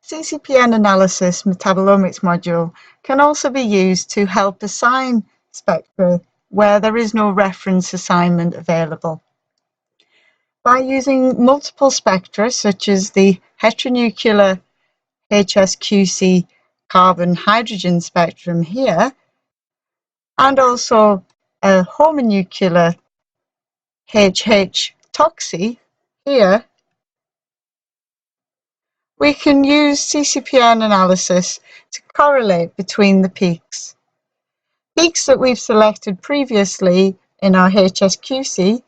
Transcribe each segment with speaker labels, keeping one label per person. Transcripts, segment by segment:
Speaker 1: CcpN Analysis Metabolomics module can also be used to help assign spectra where there is no reference assignment available. By using multiple spectra, such as the heteronuclear HSQC carbon-hydrogen spectrum here, and also a homonuclear HH toxy here, we can use CcpN analysis to correlate between the peaks. Peaks that we've selected previously in our HSQC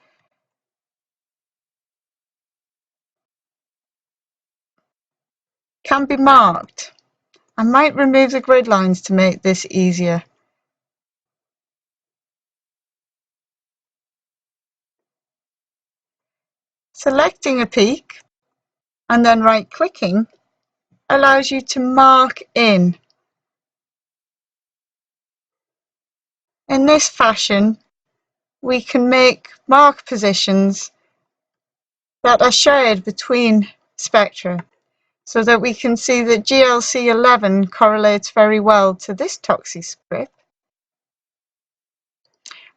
Speaker 1: can be marked. I might remove the grid lines to make this easier. Selecting a peak and then right-clicking allows you to mark in. In this fashion, we can make mark positions that are shared between spectra, so that we can see that GLC11 correlates very well to this toxic strip,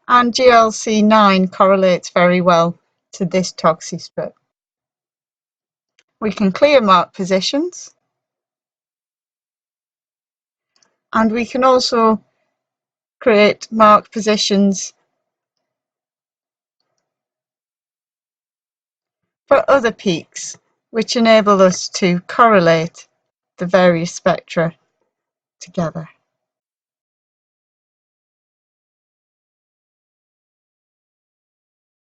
Speaker 1: and GLC9 correlates very well to this toxic strip. We can clear mark positions, and we can also create mark positions for other peaks, which enable us to correlate the various spectra together.